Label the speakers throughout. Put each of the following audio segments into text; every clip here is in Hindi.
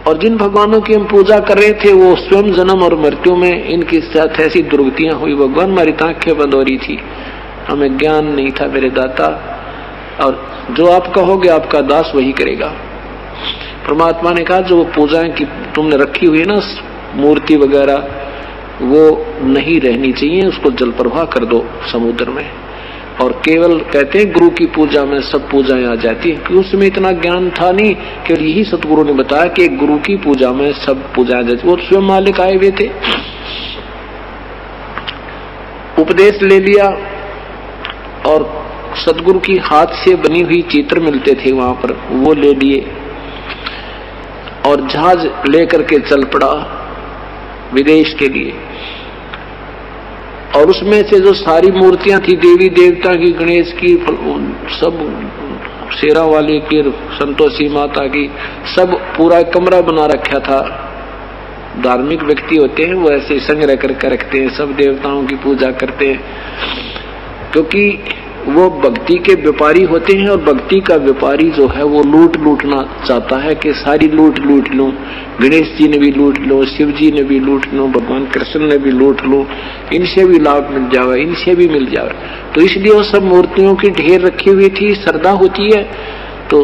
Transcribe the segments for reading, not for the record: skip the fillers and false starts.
Speaker 1: और जिन भगवानों की हम पूजा कर रहे थे वो स्वयं जन्म और मृत्यु में इनके साथ ऐसी दुर्गतियां हुई। भगवान हमारी आंखें बंद हो रही थी, हमें ज्ञान नहीं था मेरे दाता, और जो आप कहोगे आपका दास वही करेगा। परमात्मा ने कहा जो पूजाएं की तुमने रखी हुई है ना, मूर्ति वगैरह, वो नहीं रहनी चाहिए, उसको जल प्रवाह कर दो समुद्र में। और केवल कहते हैं गुरु की पूजा में सब पूजाएं आ जाती है, क्योंकि उसमें इतना ज्ञान था नहीं। केवल यही सतगुरु ने बताया कि गुरु की पूजा में सब पूजा आ जाती। वो स्वयं मालिक आए हुए थे, उपदेश ले लिया, और सतगुरु की हाथ से बनी हुई चित्र मिलते थे वहां पर, वो ले लिए और जहाज लेकर के चल पड़ा विदेश के लिए। और उसमें से जो सारी मूर्तियां थी देवी देवता की, गणेश की, सब शेरा वाले की, संतोषी माता की, सब पूरा कमरा बना रखा था। धार्मिक व्यक्ति होते हैं वो ऐसे संग्रह करके रखते हैं, सब देवताओं की पूजा करते हैं, क्योंकि वो भक्ति के व्यापारी होते हैं। और भक्ति का व्यापारी जो है वो लूटना चाहता है कि सारी लूट लूं, गणेश जी ने भी लूट लो, शिव जी ने भी लूट लो, भगवान कृष्ण ने भी लूट लो, इनसे भी लाभ मिल जाए, इनसे भी मिल जाए। तो इसलिए वो सब मूर्तियों की ढेर रखी हुई थी, श्रद्धा होती है। तो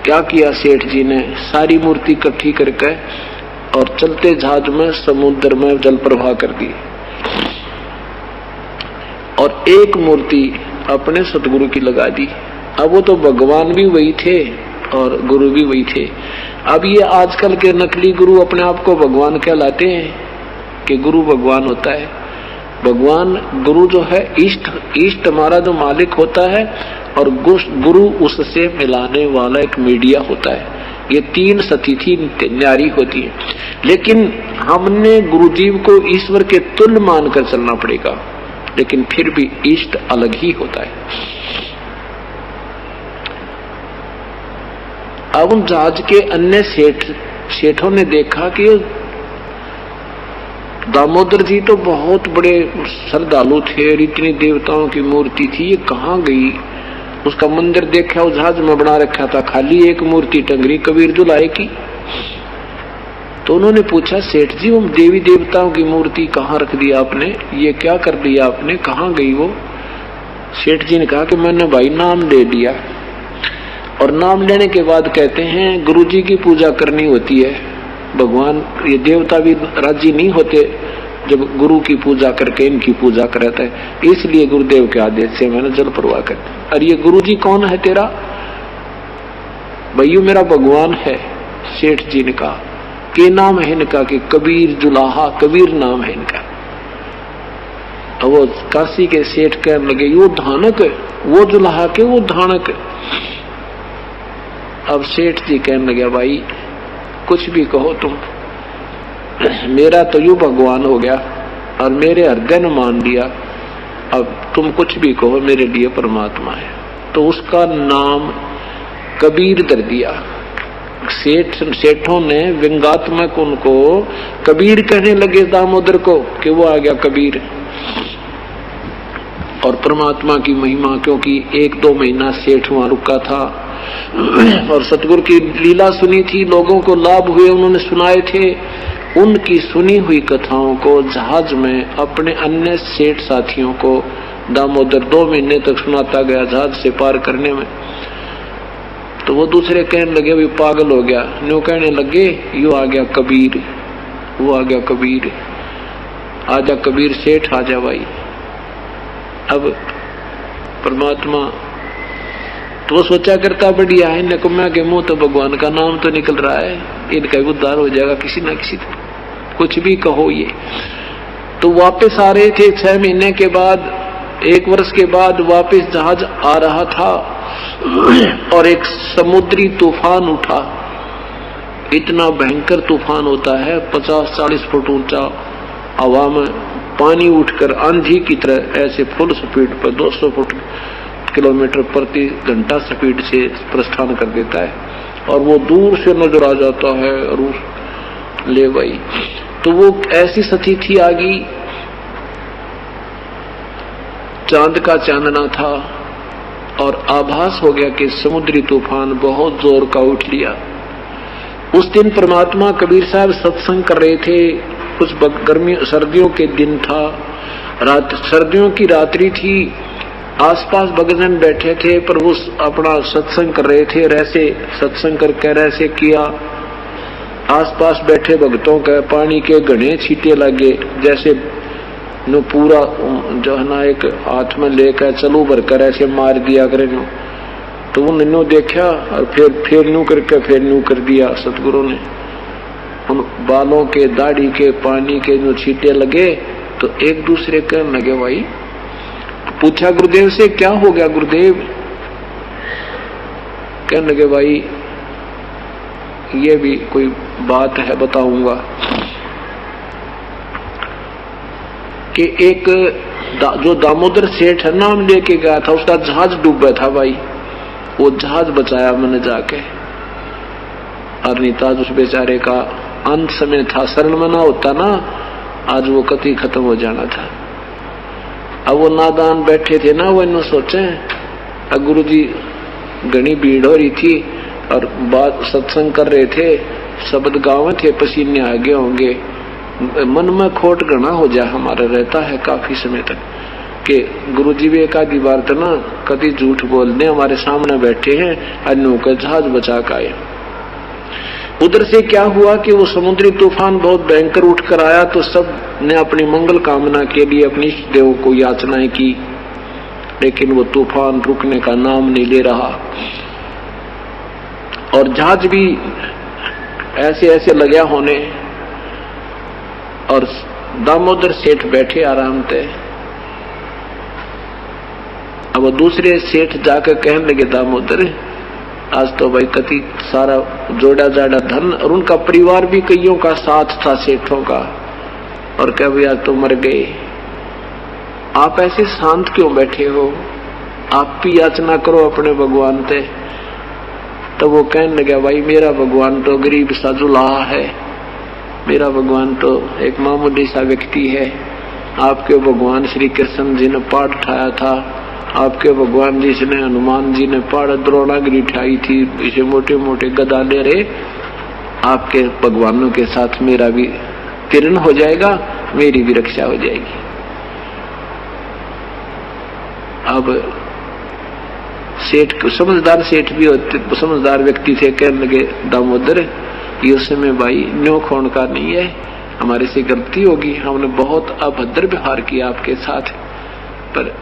Speaker 1: क्या किया सेठ जी ने, सारी मूर्ति इकट्ठी करके और चलते जहाज में समुद्र में जल प्रवाह कर दी, और एक मूर्ति अपने सतगुरु की लगा दी। अब वो तो भगवान भी वही थे और गुरु भी वही थे। अब ये आजकल के नकली गुरु अपने आप को भगवान कहलाते हैं कि गुरु भगवान होता है। भगवान गुरु जो है इष्ट हमारा जो मालिक होता है, और गुरु उससे मिलाने वाला एक मीडिया होता है। ये तीन सतिथि न्यारी होती है, लेकिन हमने गुरुजीव को ईश्वर के तुल्य मानकर चलना पड़ेगा, लेकिन फिर भी इष्ट अलग ही होता है। अब उन जहाज के अन्य सेठों ने देखा कि दामोदर जी तो बहुत बड़े श्रद्धालु थे, इतनी देवताओं की मूर्ति थी, ये कहाँ गई? उसका मंदिर देखा, उस जहाज में बना रखा था, खाली एक मूर्ति टंगरी कबीर दुलाए की। तो उन्होंने पूछा, सेठ जी वो देवी देवताओं की मूर्ति कहाँ रख दी आपने, ये क्या कर दिया आपने, कहाँ गई वो? सेठ जी ने कहा कि मैंने भाई नाम ले लिया, और नाम लेने के बाद कहते हैं गुरुजी की पूजा करनी होती है। भगवान ये देवता भी राजी नहीं होते जब गुरु की पूजा करके इनकी पूजा कराता है, इसलिए गुरुदेव के आदेश से मैंने जल प्रवाह कर। अरे ये गुरुजी कौन है तेरा? भैया मेरा भगवान है। सेठ जी ने कहा के नाम है इनका? कि कबीर जुलाहा, कबीर नाम है इनका। अब वो काशी के सेठ कहने लगे वो धानक है, वो जुलाहा के वो धानक। अब सेठ जी कहने लगे भाई कुछ भी कहो तुम, मेरा तो यू भगवान हो गया और मेरे हृदय ने मान लिया, अब तुम कुछ भी कहो मेरे लिए परमात्मा है। तो उसका नाम कबीर धर दिया। सेठों ने व्यंगात्मक उनको कबीर कहने लगे दामोदर को, कि वो आ गया कबीर। और परमात्मा की महिमा, क्योंकि 1-2 महीना सेठ वहां रुका था और सतगुरु की लीला सुनी थी, लोगों को लाभ हुए, उन्होंने सुनाए थे। उनकी सुनी हुई कथाओं को जहाज में अपने अन्य सेठ साथियों को दामोदर 2 महीने तक सुनाता गया जहाज से पार करने में। तो वो दूसरे कहने लगे भी पागल हो गया, न्यू कहने लगे यू आ गया कबीर, वो आ गया कबीर, आजा कबीर सेठ आजा भाई। अब परमात्मा तो वो सोचा करता बढ़िया है, नकुम्या के मुंह तो भगवान का नाम तो निकल रहा है, इनका भी उद्धार हो जाएगा किसी ना किसी तरह, कुछ भी कहो ये। तो वापस आ रहे थे 6 महीने के बाद, 1 वर्ष के बाद वापस जहाज आ रहा था और एक समुद्री तूफान उठा। इतना भयंकर तूफान होता है, 50-40 फुट ऊंचा, हवा में पानी उठकर आंधी की तरह ऐसे फुल स्पीड पर 200 किलोमीटर प्रति घंटा स्पीड से प्रस्थान कर देता है, और वो दूर से नजर आ जाता है। और ले भाई, तो वो ऐसी स्थिति आ गई, चांद का चांदना था और आभास हो गया कि समुद्री तूफान बहुत जोर का उठ लिया। उस दिन परमात्मा कबीर साहब सत्संग कर रहे थे। कुछ गर्मी सर्दियों के दिन था, सर्दियों की रात्रि थी। आसपास भक्तजन बैठे थे, पर वो अपना सत्संग कर रहे थे। ऐसे सत्संग करके ऐसे किया, आसपास बैठे भक्तों के पानी के घने छींटे लगे, जैसे नो पूरा जो है ना एक हाथ में लेकर चलू भरकर ऐसे मार दिया करे नो। तो उन्होंने देखा और फिर न्यू करके फिर न्यू कर दिया। सतगुरु ने उन बालों के दाढ़ी के पानी के जो छींटे लगे तो एक दूसरे कहने लगे भाई। पूछा गुरुदेव से क्या हो गया गुरुदेव? कहने लगे भाई ये भी कोई बात है बताऊंगा कि एक जो दामोदर सेठ है नाम लेके गया था, उसका जहाज डूबा था भाई। वो जहाज बचाया मैंने जाके, और नहीं तो उस बेचारे का अंत समय था। शरण में ना होता ना आज वो कति खत्म हो जाना था। अब वो नादान बैठे थे ना, वो इन्हों सोचे गुरु जी घनी भीड़ हो रही थी और बात सत्संग कर रहे थे, शब्द गाँव थे, पसीने आ गए होंगे, मन में खोट घना हो जाए हमारा रहता है काफी समय तक कि गुरुजी भी एक आधी बार तो ना कभी झूठ बोल दे, हमारे सामने बैठे हैं, अन्यों का जहाज बचा के आए। उधर से क्या हुआ कि वो समुद्री तूफान बहुत भयंकर उठ कर आया, तो सब ने अपनी मंगल कामना के लिए अपने इष्ट देव को याचनाएं की, लेकिन वो तूफान रुकने का नाम नहीं ले रहा और जहाज भी ऐसे ऐसे लगा होने। और दामोदर सेठ बैठे आराम से। अब वो दूसरे सेठ जाकर कहने लगे दामोदर आज तो भाई कति सारा जोड़ा जाड़ा धन, और उनका परिवार भी कईयों का साथ था सेठों का, और क्या भैया तो मर गए, आप ऐसे शांत क्यों बैठे हो, आप भी याचना करो अपने भगवान से। तो वो कहने लगा भाई मेरा भगवान तो गरीब सा जुलाहा है, मेरा भगवान तो एक मामूली सा व्यक्ति है। आपके भगवान श्री कृष्ण जी ने पाठ उठाया था, आपके भगवान जी ने हनुमान जी ने पाठ द्रोणागिरी उठाई थी, इसे मोटे मोटे गदा ले रहे। आपके भगवानों के साथ मेरा भी किरण हो जाएगा, मेरी भी रक्षा हो जाएगी। अब सेठ समझदार सेठ भी होते, समझदार व्यक्ति थे, कहने लगे दामोदर ये उस समय भाई न्यो खोण का नहीं है, हमारे से गलती होगी, हमने बहुत अभद्र व्यवहार किया आपके साथ, पर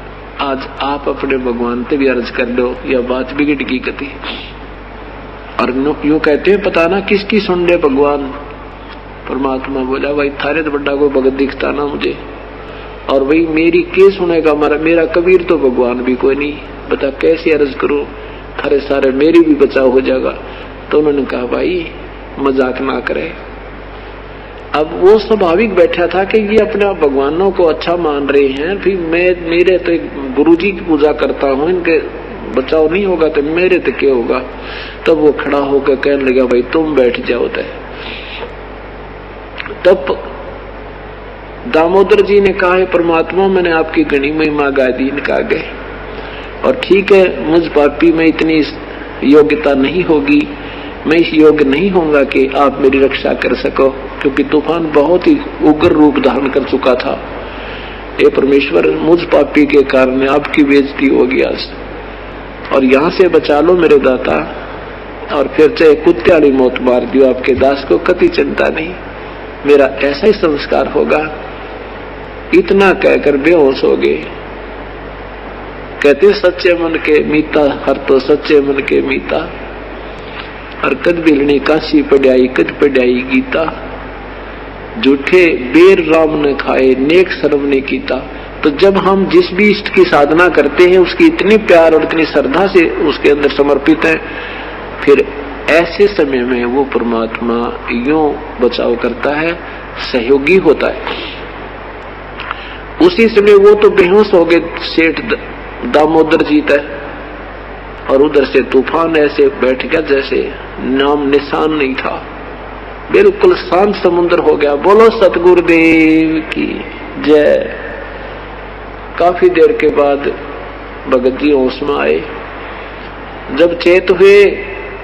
Speaker 1: आज आप अपने भगवान से भी अर्ज कर लो, यह बात बिगड़ की कती। और यूं कहते हैं पता ना किसकी सुन ले भगवान। परमात्मा बोला भाई थारे तो बड़ा कोई भगत दिखता ना मुझे, और भाई मेरी के सुनेगा, मेरा कबीर तो भगवान भी कोई नहीं, बता कैसे अर्ज करूं, थारे सारे मेरी भी बचाव हो जाएगा। तो उन्होंने कहा भाई मजाक ना करे। अब वो स्वाभाविक बैठा था कि ये अपने भगवानों को अच्छा मान रहे हैं, फिर मेरे तो एक गुरुजी की पूजा करता हूँ, इनके बचाव नहीं होगा तो मेरे तो क्या होगा। तब वो खड़ा होकर कहने लगा भाई तुम बैठ जाओ। तब दामोदर जी ने कहा है परमात्मा मैंने आपकी घनी महिमा गा दी, इनका गए, और ठीक है मुझ पापी में इतनी योग्यता नहीं होगी, मैं इस योग्य नहीं होऊंगा कि आप मेरी रक्षा कर सको, क्योंकि तूफान बहुत ही उग्र रूप धारण कर चुका था। ये परमेश्वर मुझ पापी के कारण आपकी बेइज्जती होगी आज, और यहाँ से बचा लो मेरे दाता, और फिर चाहे कुत्ते वाली मौत मार दियो, आपके दास को कति चिंता नहीं, मेरा ऐसा ही संस्कार होगा। इतना कहकर बेहोश हो गए। कहते सच्चे मन के मीता हर तो सच्चे मन के मीता, और कद बिलनी काशी पढ़ाई कद पढ़ाई गीता, झूठे बेर राम ने खाए नेक सर्व ने कीता। तो जब हम जिस भी इष्ट की साधना करते हैं उसकी इतनी प्यार और इतनी श्रद्धा से उसके अंदर समर्पित है, फिर ऐसे समय में वो परमात्मा यूं बचाव करता है, सहयोगी होता है। उसी समय वो तो बेहोश हो गए सेठ दामोदर जी तक, और उधर से तूफान ऐसे बैठ गया जैसे नाम निशान नहीं था, बिल्कुल शांत समुद्र हो गया। बोलो सतगुरुदेव की जय। काफी देर के बाद भगत जी होश में आए। जब चेत हुए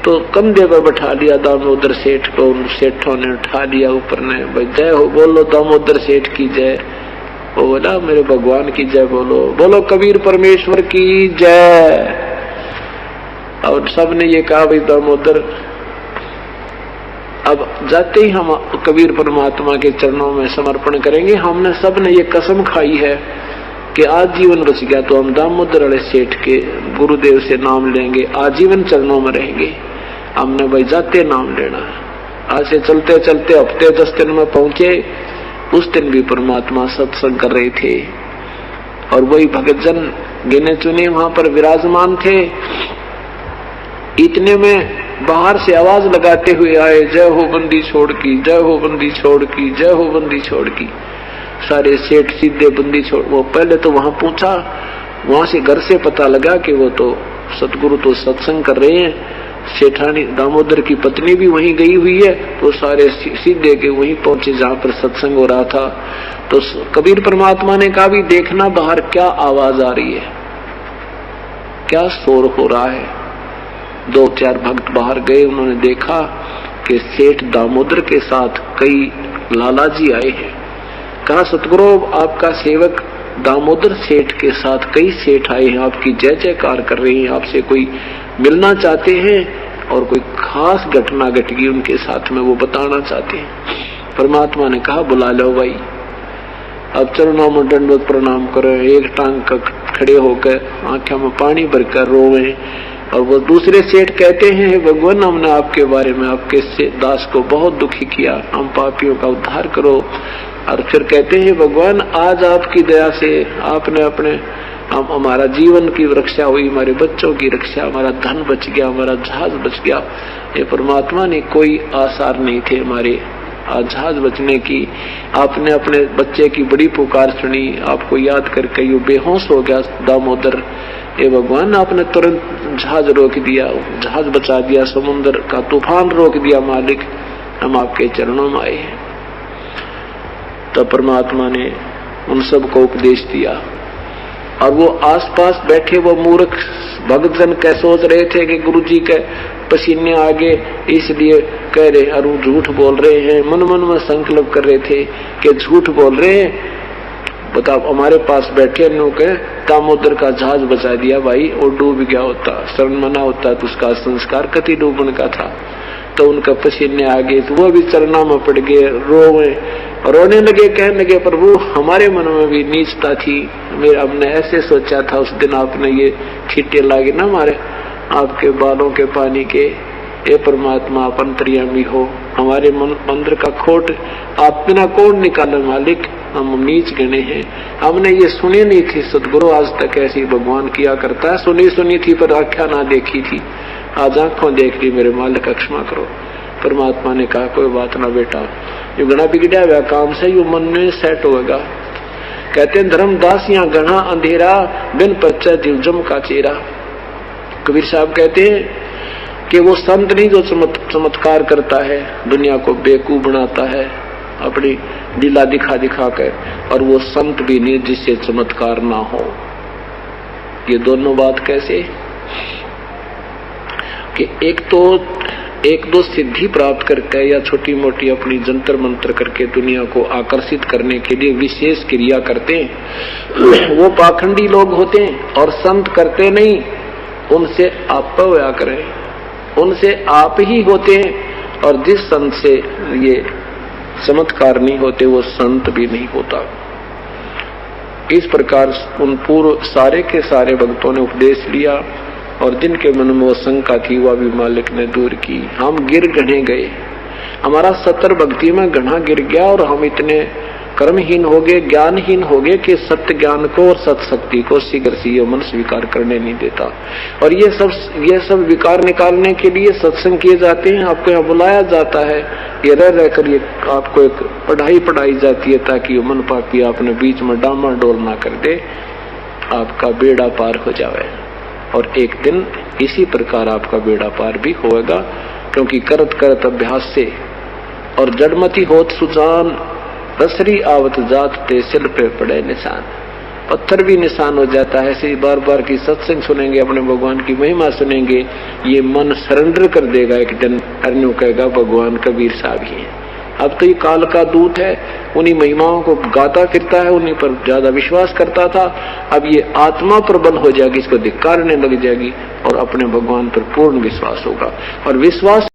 Speaker 1: तो कंधे पर बैठा लिया दामोदर सेठ को। उन सेठों ने उठा लिया ऊपर ने, भाई जय हो बोलो दामोदर सेठ की जय। वो बोला मेरे भगवान की जय बोलो, बोलो कबीर परमेश्वर की जय। और सबने ये कहा भाई दामोदर अब जाते ही हम कबीर परमात्मा के चरणों में समर्पण करेंगे। हमने सबने ये कसम खाई है कि आजीवन बच गया तो हम दामोदर वाले सेठ के गुरुदेव से नाम लेंगे, आजीवन चरणों में रहेंगे। हमने भाई जाते नाम लेना है। आज से चलते चलते हफ्ते 10 दिन में पहुंचे। उस दिन भी परमात्मा सत्संग कर रहे थे और वही भक्तजन गिने चुने वहां पर विराजमान थे। इतने में बाहर से आवाज लगाते हुए आए, जय हो बंदी छोड़ की, जय हो बंदी छोड़ की, जय हो बंदी छोड़ की। सारे सेठ सीधे बंदी छोड़। वो पहले तो वहां पूछा, वहां से घर से पता लगा कि वो तो सतगुरु तो सत्संग कर रहे हैं। सेठानी दामोदर की पत्नी भी वहीं गई हुई है। तो सारे सीधे के वहीं पहुंचे जहां पर सत्संग हो रहा था। तो कबीर परमात्मा ने कहा भी देखना बाहर क्या आवाज आ रही है, क्या शोर हो रहा है। 2-4 भक्त बाहर गए, उन्होंने देखा कि सेठ दामोदर के साथ कई लालाजी आए हैं। कहा सतगुरु आपका सेवक दामोदर सेठ के साथ कई सेठ आए हैं, आपकी जय जयकार कर रहे हैं, आपसे कोई मिलना चाहते हैं और कोई खास घटना घट गई उनके साथ में, वो बताना चाहते हैं। परमात्मा ने कहा बुला लो भाई। अब चरणों में दंडवत प्रणाम करो, एक टांग का खड़े होकर आंखों में पानी भरकर रोवे। और वो दूसरे सेठ कहते हैं भगवान हमने आपके बारे में आपके दास को बहुत दुखी किया, हम पापियों का उद्धार करो। और फिर कहते हैं भगवान आज आपकी दया से आपने अपने हमारा जीवन की रक्षा हुई, हमारे बच्चों की रक्षा, हमारा धन बच गया, हमारा जहाज बच गया। ये परमात्मा ने कोई आसार नहीं थे हमारे जहाज बचने की। आपने अपने बच्चे की बड़ी पुकार सुनी, आपको याद करके ये बेहोश हो गया दामोदर। ये भगवान आपने तुरंत जहाज रोक दिया, जहाज बचा दिया, समुद्र का तूफान रोक दिया मालिक, हम आपके चरणों में आए हैं। तो परमात्मा ने उन सबको उपदेश दिया। और वो आसपास बैठे वो मूर्ख भक्तजन क्या सोच रहे थे कि गुरुजी के पसीने आगे इसलिए कह रहे और वो झूठ बोल रहे हैं। मन मन में संकल्प कर रहे थे कि झूठ बोल रहे हैं। बताओ हमारे पास बैठे के दामोदर का जहाज बचा दिया भाई, और डूब गया होता, शरण मना होता तो उसका संस्कार कति डूबन का था। तो उनका पसीने आ गए तो वो भी चरणों में पड़ गए, रोने लगे, कहने लगे प्रभु हमारे मन में भी नीचता थी, हमने ऐसे सोचा था उस दिन आपने ये छींटे लागे ना हमारे आपके बालों के पानी के। ये परमात्मा आप अंतर्यामी हो, हमारे मन अंदर का खोट आप बिना कोड निकाले मालिक, हम नीच गणे हैं। हमने ये सुनी नहीं थी सतगुरु आज तक ऐसी भगवान किया करता है, सुनी थी पर आख्या ना देखी थी, आज आंखों देख ली मेरे मालिक क्षमा करो। परमात्मा ने कहा कोई बात ना बेटा, जो गणा बिगड़ा हुआ काम से यू मन में सेट होगा। कहते हैं धर्मदास यहाँ गणा अंधेरा बिन परचा दिवजम का चेहरा। कबीर साहब कहते हैं कि वो संत नहीं जो चमत्कार करता है, दुनिया को बेवकूफ बनाता है अपनी लीला दिखा कर, और वो संत भी नहीं जिससे चमत्कार ना हो। ये दोनों बात कैसे कि एक दो सिद्धि प्राप्त करके या छोटी मोटी अपनी जंतर मंत्र करके दुनिया को आकर्षित करने के लिए विशेष क्रिया करते हैं, वो पाखंडी लोग होते हैं। और संत करते नहीं, उनसे आप होया करें, उनसे आप ही होते हैं। और जिस संत से ये चमत्कार नहीं होते वो संत भी नहीं होता। इस प्रकार उन पूर्व सारे के सारे भक्तों ने उपदेश लिया और जिनके मन में वो शंका थी वह भी मालिक ने दूर की। हम गिर गणे गए, हमारा 70 भक्ति में गढ़ा गिर गया और हम इतने कर्महीन हो गए, ज्ञानहीन हो गए कि सत्य ज्ञान को और सत्य शक्ति को शीघ्र से ये मन स्वीकार करने नहीं देता। और ये सब विकार निकालने के लिए सत्संग किए जाते हैं, आपको यहाँ बुलाया जाता है, ये रह कर ये आपको एक पढ़ाई जाती है ताकि मन पापी आपने बीच में डामा डोल ना कर दे, आपका बेड़ा पार हो जाए। और एक दिन इसी प्रकार आपका बेड़ा पार भी होगा, क्योंकि करत करत अभ्यास से और जड़मती होत सुजान रसरी आवत जात ते सिल पे पड़े निशान। पत्थर भी निशान हो जाता है। ऐसे बार बार की सत्संग सुनेंगे, अपने भगवान की महिमा सुनेंगे, ये मन सरेंडर कर देगा। एक दिन अर्जुन कहेगा भगवान कबीर साहब ही है। अब तो ये काल का दूत है, उन्हीं महिमाओं को गाता फिरता है, उन्हीं पर ज्यादा विश्वास करता था। अब ये आत्मा प्रबल हो जाएगी, इसको धिक्कारने लग जाएगी और अपने भगवान पर पूर्ण विश्वास होगा। और विश्वास